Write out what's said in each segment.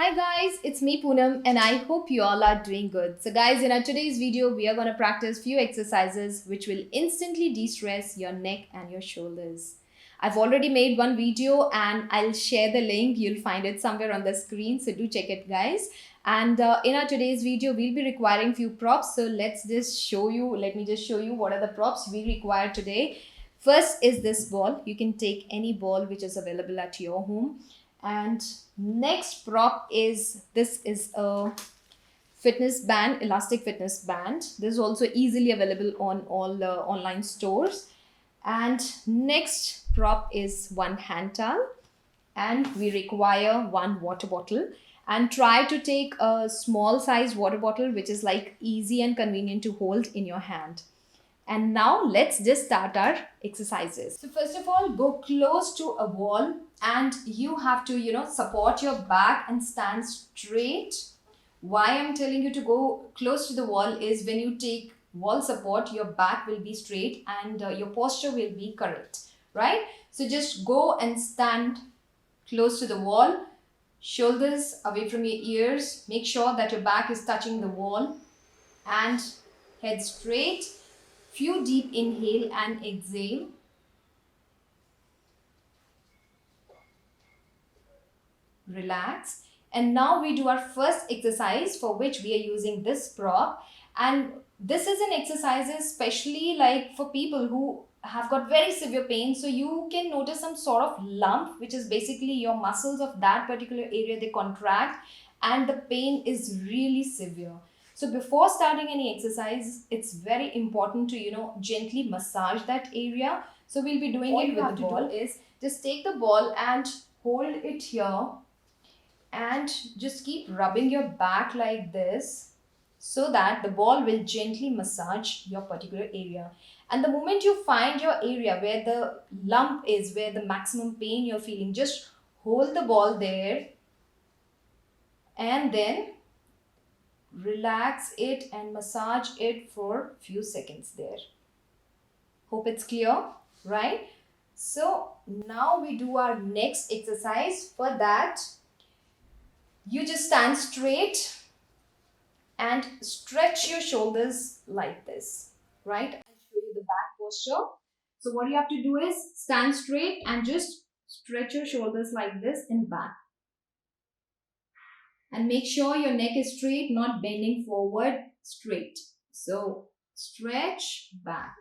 Hi guys, it's me Poonam and I hope you all are doing good. So guys, in our today's video, we are going to practice few exercises which will instantly de-stress your neck and your shoulders. I've already made one video and I'll share the link. You'll find it somewhere on the screen. So do check it guys. And in our today's video, we'll be requiring few props. So let me just show you what are the props we require today. First is this ball. You can take any ball which is available at your home. And next prop is this is a fitness band, elastic fitness band. This is also easily available on all the online stores. And next prop is one hand towel, and we require one water bottle. And try to take a small size water bottle which is like easy and convenient to hold in your hand. And now let's just start our exercises. So first of all, go close to a wall and you have to, support your back and stand straight. Why I'm telling you to go close to the wall is when you take wall support, your back will be straight and your posture will be correct, right? So just go and stand close to the wall, shoulders away from your ears. Make sure that your back is touching the wall and head straight. Few deep inhale and exhale. Relax. And now we do our first exercise for which we are using this prop. And this is an exercise especially like for people who have got very severe pain. So you can notice some sort of lump, which is basically your muscles of that particular area, they contract and the pain is really severe. So before starting any exercise, it's very important to, gently massage that area. So we'll be doing it with the ball. Is just take the ball and hold it here and just keep rubbing your back like this so that the ball will gently massage your particular area. And the moment you find your area where the lump is, where the maximum pain you're feeling, just hold the ball there and then relax it and massage it for few seconds there. Hope it's clear, right? So now we do our next exercise. For that, you just stand straight and stretch your shoulders like this, right? I'll show you the back posture. So what you have to do is stand straight and just stretch your shoulders like this and back. And make sure your neck is straight, not bending forward, straight. So stretch back,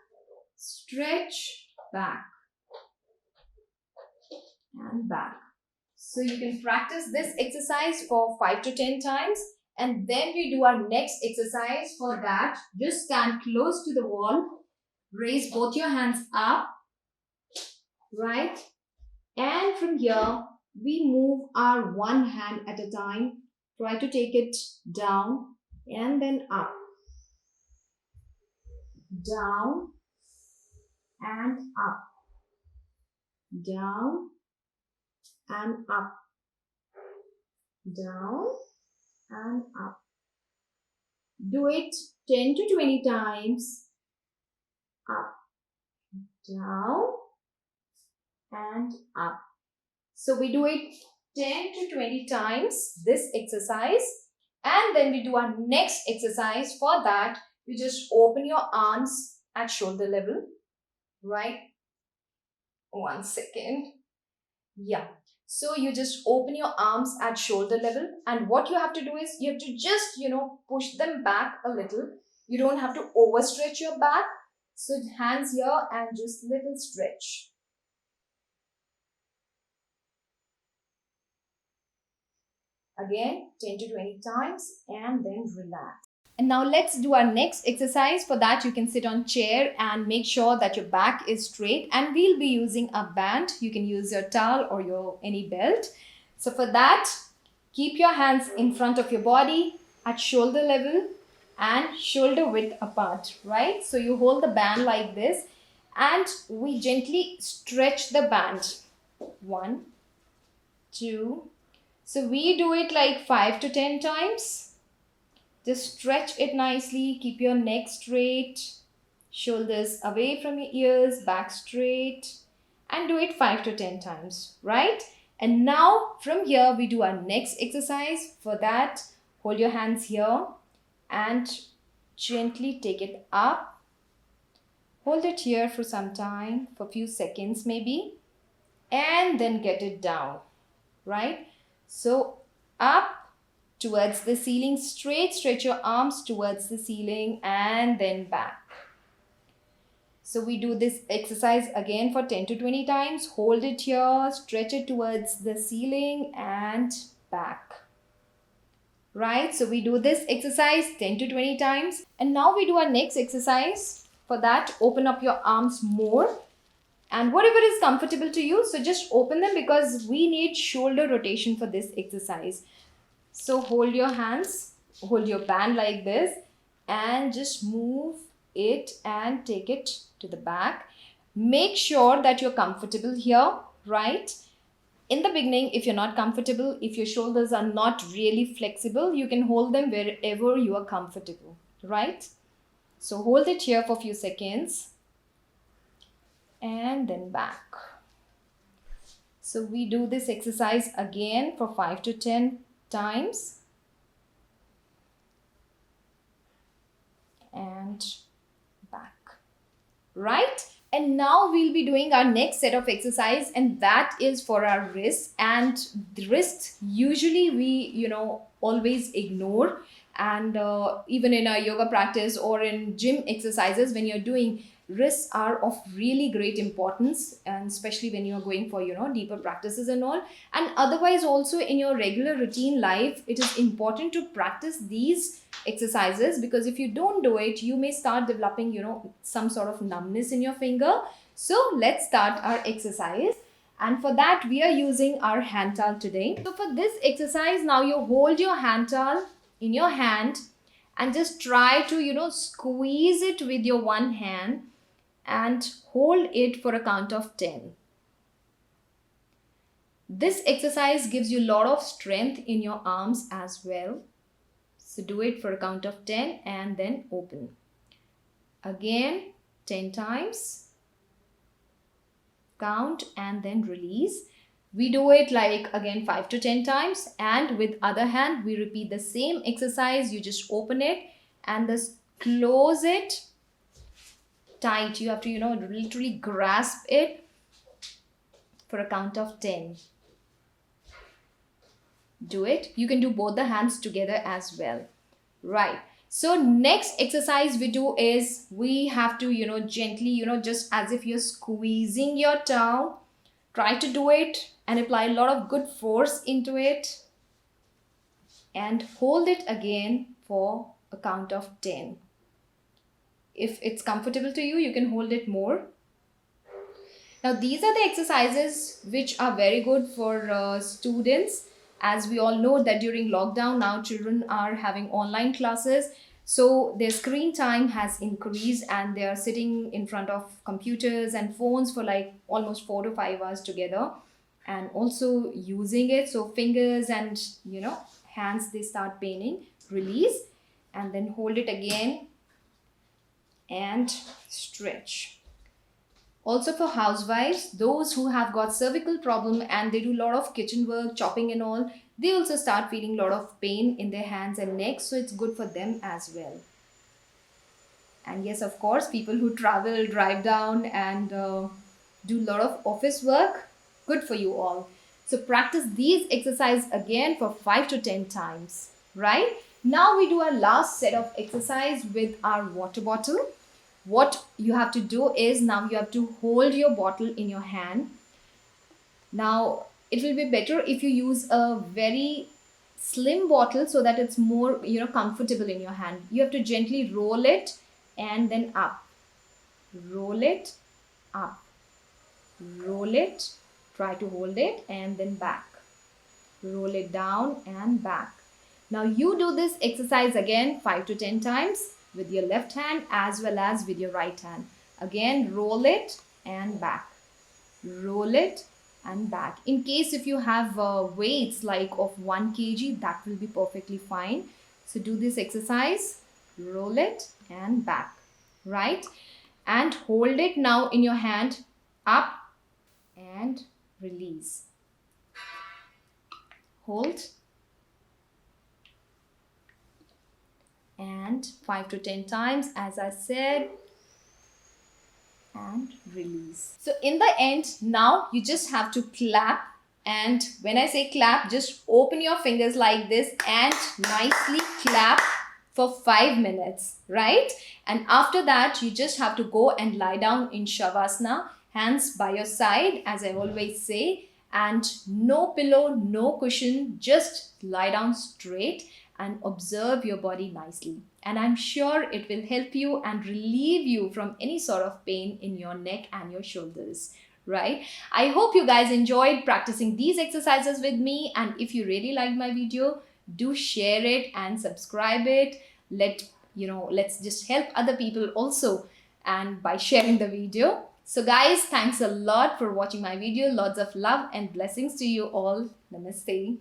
and back. So you can practice this exercise for 5 to 10 times. And then we do our next exercise. For that, just stand close to the wall, raise both your hands up, right? And from here, we move our one hand at a time. Try to take it down and then up. Down and up. Down and up. Down and up. Do it 10 to 20 times. Up, down and up. So we do it 10 to 20 times, this exercise. And then we do our next exercise. For that, you just open your arms at shoulder level, right? 1 second. Yeah. So you just open your arms at shoulder level. And what you have to do is you have to just, push them back a little. You don't have to overstretch your back. So hands here and just little stretch. Again, 10 to 20 times and then relax. And now let's do our next exercise. For that, you can sit on chair and make sure that your back is straight. And we'll be using a band. You can use your towel or your any belt. So for that, keep your hands in front of your body at shoulder level and shoulder width apart, right? So you hold the band like this and we gently stretch the band. 1, 2. So we do it like 5 to 10 times. Just stretch it nicely. Keep your neck straight, shoulders away from your ears, back straight, and do it 5 to 10 times, right? And now from here we do our next exercise. For that, hold your hands here and gently take it up. Hold it here for some time, for a few seconds maybe, and then get it down, right? So up towards the ceiling, straight, stretch your arms towards the ceiling and then back. So we do this exercise again for 10 to 20 times. Hold it here, stretch it towards the ceiling and back. Right, so we do this exercise 10 to 20 times. And now we do our next exercise. For that, open up your arms more. And whatever is comfortable to you, so just open them because we need shoulder rotation for this exercise. So hold your hands, hold your band like this and just move it and take it to the back. Make sure that you're comfortable here, right? In the beginning, if you're not comfortable, if your shoulders are not really flexible, you can hold them wherever you are comfortable, right? So hold it here for a few seconds and then back. So we do this exercise again for 5 to 10 times. And back, right? And now we'll be doing our next set of exercise, and that is for our wrists. And the wrists usually we always ignore, and even in our yoga practice or in gym exercises, when you're doing, wrists are of really great importance, and especially when you're going for deeper practices and all. And otherwise also in your regular routine life, it is important to practice these exercises, because if you don't do it, you may start developing some sort of numbness in your finger. So let's start our exercise. And for that, we are using our hand towel today. So for this exercise, now you hold your hand towel in your hand and just try to squeeze it with your one hand and hold it for a count of 10. This exercise gives you a lot of strength in your arms as well. So do it for a count of 10 and then open. Again, 10 times. Count and then release. We do it like again 5 to 10 times, and with other hand we repeat the same exercise. You just open it and just close it tight. You have to literally grasp it for a count of 10. Do it. You can do both the hands together as well, right? So next exercise we do is we have to gently just as if you're squeezing your towel. Try to do it and apply a lot of good force into it and hold it again for a count of 10. If it's comfortable to you, you can hold it more. Now these are the exercises which are very good for students, as we all know that during lockdown now children are having online classes. So their screen time has increased and they are sitting in front of computers and phones for like almost 4 to 5 hours together, and also using it. So fingers and hands, they start paining. Release and then hold it again and stretch. Also for housewives, those who have got cervical problem and they do a lot of kitchen work, chopping and all, they also start feeling a lot of pain in their hands and necks. So it's good for them as well. And yes, of course, people who travel, drive down and do a lot of office work, good for you all. So practice these exercises again for 5 to 10 times, right? Now we do our last set of exercise with our water bottle. What you have to do is now you have to hold your bottle in your hand. Now it will be better if you use a very slim bottle so that it's more comfortable in your hand. You have to gently roll it and then up. Roll it up. Roll it. Try to hold it and then back. Roll it down and back. Now you do this exercise again 5 to 10 times with your left hand as well as with your right hand. Again, roll it and back. Roll it and back. In case if you have weights like of 1 kg, that will be perfectly fine. So do this exercise, roll it and back, right? And hold it now in your hand, up and release. hold, and 5 to 10 times as I said, and release. So in the end, now you just have to clap, and when I say clap, just open your fingers like this and nicely clap for 5 minutes, right? And after that, you just have to go and lie down in Shavasana, hands by your side, as I always say, and no pillow, no cushion, just lie down straight and observe your body nicely. And I'm sure it will help you and relieve you from any sort of pain in your neck and your shoulders, right? I hope you guys enjoyed practicing these exercises with me, and if you really liked my video, do share it and subscribe it. Let's just help other people also, and by sharing the video. So guys, thanks a lot for watching my video. Lots of love and blessings to you all. Namaste.